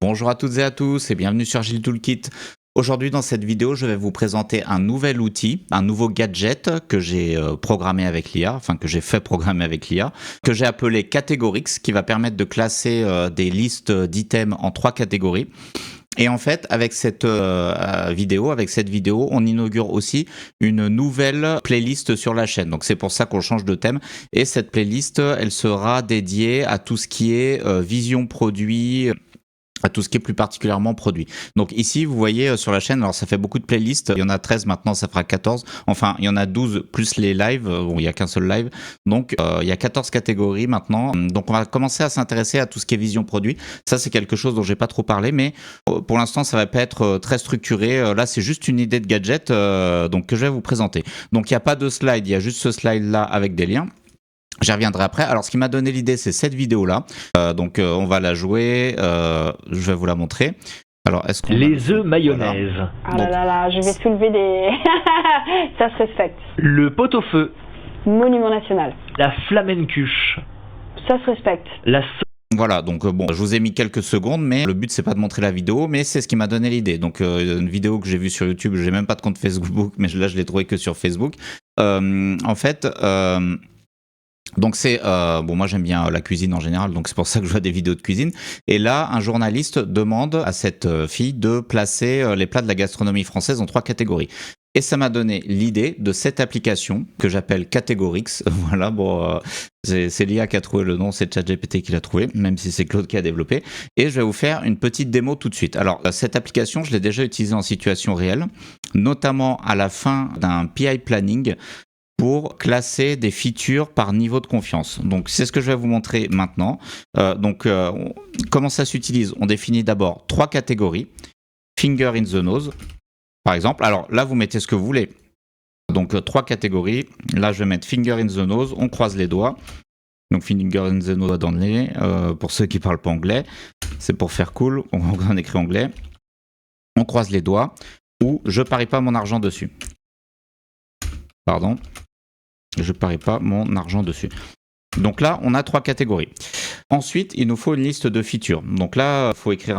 Bonjour à toutes et à tous et bienvenue sur Agile Toolkit. Aujourd'hui dans cette vidéo, je vais vous présenter un nouvel outil, un nouveau gadget que j'ai programmé avec l'IA, enfin que j'ai fait programmer avec l'IA, que j'ai appelé Categorix, qui va permettre de classer des listes d'items en 3 catégories. Et en fait, avec cette vidéo, on inaugure aussi une nouvelle playlist sur la chaîne. Donc c'est pour ça qu'on change de thème. Et cette playlist, elle sera dédiée à tout ce qui est vision produit, à tout ce qui est plus particulièrement produit. Donc ici, vous voyez sur la chaîne, alors ça fait beaucoup de playlists, il y en a 13 maintenant, ça fera 14, enfin il y en a 12 plus les lives, bon il n'y a qu'un seul live, donc il y a 14 catégories maintenant, donc on va commencer à s'intéresser à tout ce qui est vision produit. Ça c'est quelque chose dont j'ai pas trop parlé, mais pour l'instant ça va pas être très structuré, là c'est juste une idée de gadget donc que je vais vous présenter. Donc il n'y a pas de slide, il y a juste ce slide là avec des liens. J'y reviendrai après. Alors, ce qui m'a donné l'idée, c'est cette vidéo-là. On va la jouer. Je vais vous la montrer. Alors, est-ce qu'on les œufs mayonnaise. Voilà. Ah là là là, je vais soulever des... Ça se respecte. Le pot-au-feu. Monument national. La flamencuche. Ça se respecte. La Voilà, donc bon, je vous ai mis quelques secondes, mais le but c'est pas de montrer la vidéo, mais c'est ce qui m'a donné l'idée. Donc une vidéo que j'ai vue sur YouTube, j'ai même pas de compte Facebook, mais là je l'ai trouvé que sur Facebook. En fait, donc c'est bon, moi j'aime bien la cuisine en général, donc c'est pour ça que je vois des vidéos de cuisine. Et là, un journaliste demande à cette fille de placer les plats de la gastronomie française en 3 catégories. Et ça m'a donné l'idée de cette application que j'appelle Categorix. Voilà, bon, c'est l'IA qui a trouvé le nom, c'est ChatGPT qui l'a trouvé, même si c'est Claude qui a développé. Et je vais vous faire une petite démo tout de suite. Alors, cette application, je l'ai déjà utilisée en situation réelle, notamment à la fin d'un PI planning, pour classer des features par niveau de confiance. Donc c'est ce que je vais vous montrer maintenant. Comment ça s'utilise? On définit d'abord 3 catégories. Finger in the nose, par exemple. Alors là, vous mettez ce que vous voulez. Donc 3 catégories. Là, je vais mettre finger in the nose. On croise les doigts. Donc finger in the nose dans le nez. Pour ceux qui ne parlent pas anglais, c'est pour faire cool. On écrit anglais. On croise les doigts. Ou je parie pas mon argent dessus. Pardon. Je parie pas mon argent dessus. Donc là, on a 3 catégories. Ensuite, il nous faut une liste de features. Donc là,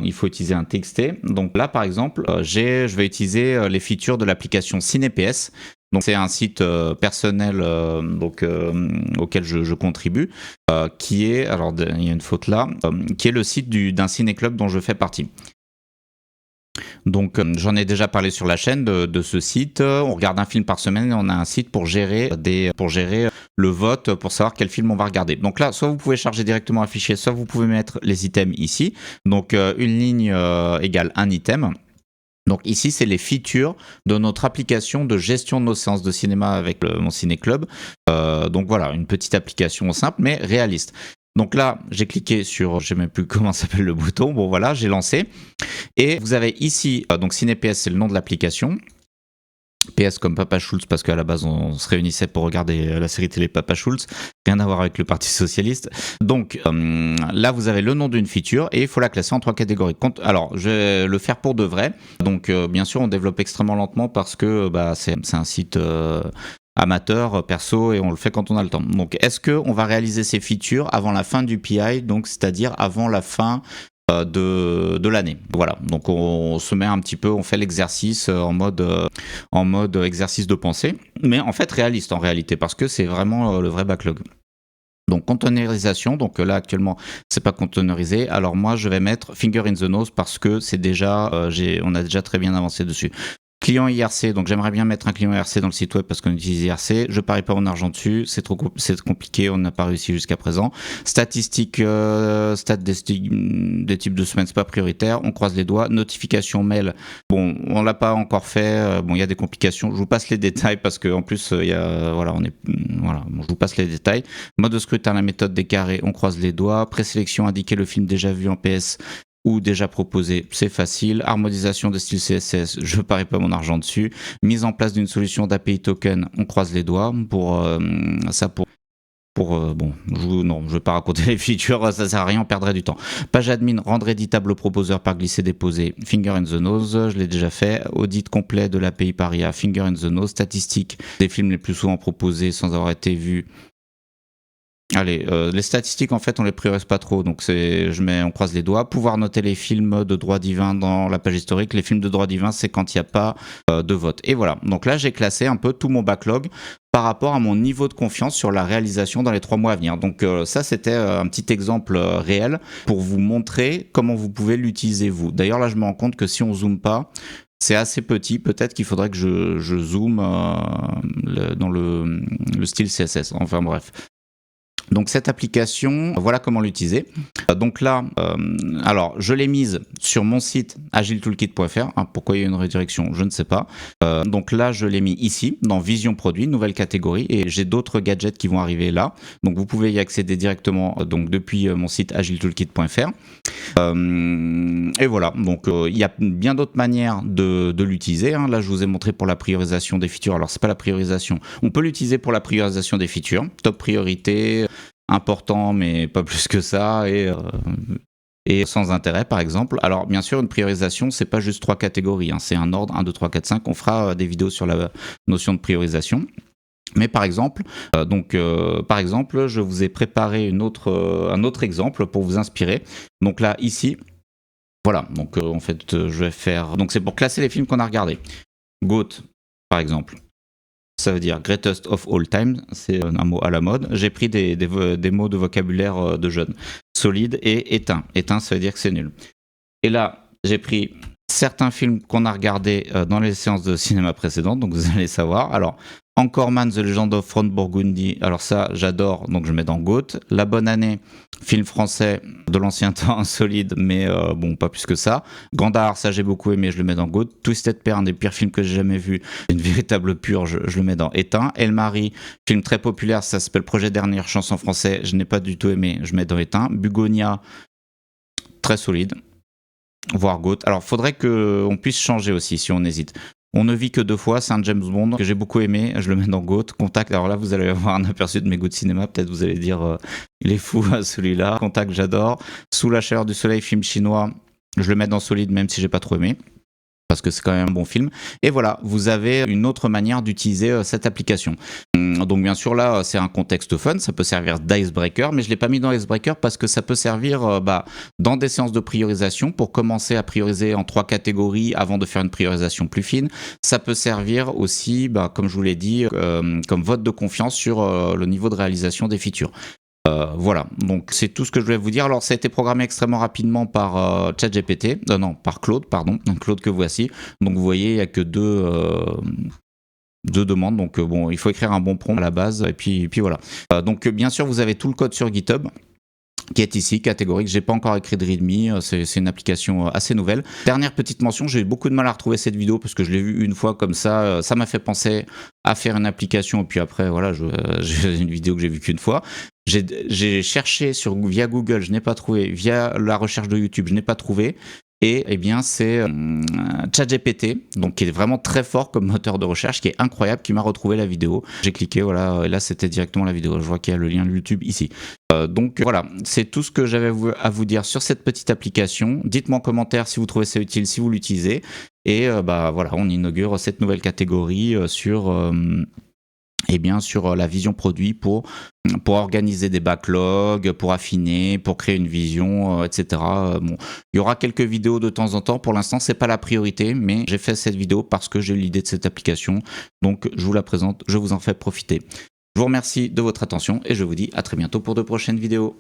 il faut utiliser un TXT. Donc là, par exemple, je vais utiliser les features de l'application CinePS. Donc c'est un site personnel auquel je contribue, qui est, alors il y a une faute là, qui est le site d'un ciné-club dont je fais partie. Donc j'en ai déjà parlé sur la chaîne de ce site. On regarde un film par semaine et on a un site pour gérer le vote, pour savoir quel film on va regarder. Donc là, soit vous pouvez charger directement un fichier, soit vous pouvez mettre les items ici. Donc une ligne égale un item. Donc ici, c'est les features de notre application de gestion de nos séances de cinéma avec mon ciné-club. Donc voilà, une petite application simple mais réaliste. Donc là, j'ai cliqué sur, je ne sais même plus comment s'appelle le bouton, bon voilà, j'ai lancé. Et vous avez ici, donc CinePS, c'est le nom de l'application. PS comme Papa Schulz, parce qu'à la base, on se réunissait pour regarder la série télé Papa Schulz. Rien à voir avec le Parti Socialiste. Donc là, vous avez le nom d'une feature et il faut la classer en 3 catégories. Alors, je vais le faire pour de vrai. Donc, bien sûr, on développe extrêmement lentement parce que c'est un site amateur, perso, et on le fait quand on a le temps. Donc, est-ce qu'on va réaliser ces features avant la fin du PI, donc c'est-à-dire avant la fin de l'année? Voilà, donc on se met un petit peu, on fait l'exercice en mode exercice de pensée, mais en fait réaliste en réalité, parce que c'est vraiment le vrai backlog. Donc containerisation, donc là actuellement c'est pas containerisé, alors moi je vais mettre finger in the nose parce que c'est déjà, on a déjà très bien avancé dessus. Client IRC, donc j'aimerais bien mettre un client IRC dans le site web parce qu'on utilise IRC. Je parie pas mon argent dessus, c'est compliqué, on n'a pas réussi jusqu'à présent. Statistiques, stats des types de semaines, c'est pas prioritaire. On croise les doigts. Notification mail, bon, on l'a pas encore fait. Bon, il y a des complications. Je vous passe les détails parce que en plus, il y a, voilà, bon, je vous passe les détails. Mode de scrutin, la méthode des carrés, on croise les doigts. Présélection, indiquer le film déjà vu en PS ou déjà proposé, c'est facile. Harmonisation de style CSS, je parie pas mon argent dessus. Mise en place d'une solution d'API token, on croise les doigts pour bon, je vais pas raconter les features, ça sert à rien, on perdrait du temps. Page admin, rendre éditable au proposeur par glisser-déposer, finger in the nose, je l'ai déjà fait. Audit complet de l'API par IA, finger in the nose. Statistiques des films les plus souvent proposés sans avoir été vus, Allez, les statistiques en fait on les priorise pas trop, donc on croise les doigts. Pouvoir noter les films de droit divin dans la page historique. Les films de droit divin, c'est quand il n'y a pas de vote. Et voilà, donc là j'ai classé un peu tout mon backlog par rapport à mon niveau de confiance sur la réalisation dans les 3 mois à venir. Donc ça c'était un petit exemple réel pour vous montrer comment vous pouvez l'utiliser vous. D'ailleurs là je me rends compte que si on zoome pas, c'est assez petit, peut-être qu'il faudrait que je zoome dans le style CSS, enfin bref. Donc cette application, voilà comment l'utiliser. Donc là, alors je l'ai mise sur mon site agiletoolkit.fr. Pourquoi il y a une redirection, je ne sais pas. Donc là, je l'ai mis ici, dans Vision Produit, nouvelle catégorie, et j'ai d'autres gadgets qui vont arriver là. Donc vous pouvez y accéder directement donc depuis mon site agiletoolkit.fr. Et voilà, donc il y a bien d'autres manières de l'utiliser. Là, je vous ai montré pour la priorisation des features. Alors c'est pas la priorisation. On peut l'utiliser pour la priorisation des features, top priorité, important mais pas plus que ça, et sans intérêt par exemple. Alors bien sûr une priorisation c'est pas juste 3 catégories, c'est un ordre 1, 2, 3, 4, 5. On fera des vidéos sur la notion de priorisation. Mais par exemple, je vous ai préparé un autre exemple pour vous inspirer. Donc là ici, voilà, donc en fait je vais faire, donc c'est pour classer les films qu'on a regardés. GOAT par exemple. Ça veut dire Greatest of All Time, c'est un mot à la mode. J'ai pris des mots de vocabulaire de jeunes. Solide et éteint. Éteint, ça veut dire que c'est nul. Et là, j'ai pris certains films qu'on a regardés dans les séances de cinéma précédentes, donc vous allez savoir. Alors, Anchorman, The Legend of Ron Burgundy, alors ça, j'adore, donc je mets dans GOAT. La Bonne Année, film français de l'ancien temps, solide, mais bon, pas plus que ça. Gandhar, ça j'ai beaucoup aimé, je le mets dans GOAT. Twisted Pair, un des pires films que j'ai jamais vu, une véritable purge, je le mets dans éteint. El Mari, film très populaire, ça s'appelle Projet Dernière Chance en français, je n'ai pas du tout aimé, je mets dans éteint. Bugonia, très solide, voire GOAT. Alors, faudrait qu'on puisse changer aussi si on hésite. On ne vit que 2 fois, c'est un James Bond que j'ai beaucoup aimé, je le mets dans GOAT. Contact, alors là vous allez avoir un aperçu de mes goûts de cinéma, peut-être vous allez dire il est fou celui-là. Contact, j'adore. Sous la chaleur du soleil, film chinois, je le mets dans solide même si j'ai pas trop aimé, parce que c'est quand même un bon film. Et voilà, vous avez une autre manière d'utiliser cette application. Donc bien sûr là, c'est un contexte fun, ça peut servir d'icebreaker, mais je ne l'ai pas mis dans icebreaker parce que ça peut servir dans des séances de priorisation pour commencer à prioriser en 3 catégories avant de faire une priorisation plus fine. Ça peut servir aussi, comme je vous l'ai dit, comme vote de confiance sur le niveau de réalisation des features. Voilà, donc c'est tout ce que je voulais vous dire. Alors ça a été programmé extrêmement rapidement par ChatGPT, par Claude, Claude que voici. Donc vous voyez, il n'y a que deux demandes, donc bon, il faut écrire un bon prompt à la base, et puis voilà. Donc bien sûr, vous avez tout le code sur GitHub, qui est ici, catégorique. J'ai pas encore écrit de README, c'est une application assez nouvelle. Dernière petite mention, j'ai eu beaucoup de mal à retrouver cette vidéo parce que je l'ai vue une fois comme ça m'a fait penser à faire une application, et puis après, voilà, j'ai une vidéo que j'ai vue qu'une fois. J'ai cherché via Google, je n'ai pas trouvé, via la recherche de YouTube, je n'ai pas trouvé. Et eh bien c'est ChatGPT, donc qui est vraiment très fort comme moteur de recherche, qui est incroyable, qui m'a retrouvé la vidéo. J'ai cliqué, voilà, et là c'était directement la vidéo. Je vois qu'il y a le lien de YouTube ici. Donc voilà, c'est tout ce que j'avais à vous dire sur cette petite application. Dites-moi en commentaire si vous trouvez ça utile, si vous l'utilisez. Et voilà, on inaugure cette nouvelle catégorie sur la vision produit pour organiser des backlogs, pour affiner, pour créer une vision, etc. Bon, il y aura quelques vidéos de temps en temps. Pour l'instant, c'est pas la priorité, mais j'ai fait cette vidéo parce que j'ai eu l'idée de cette application. Donc, je vous la présente, je vous en fais profiter. Je vous remercie de votre attention et je vous dis à très bientôt pour de prochaines vidéos.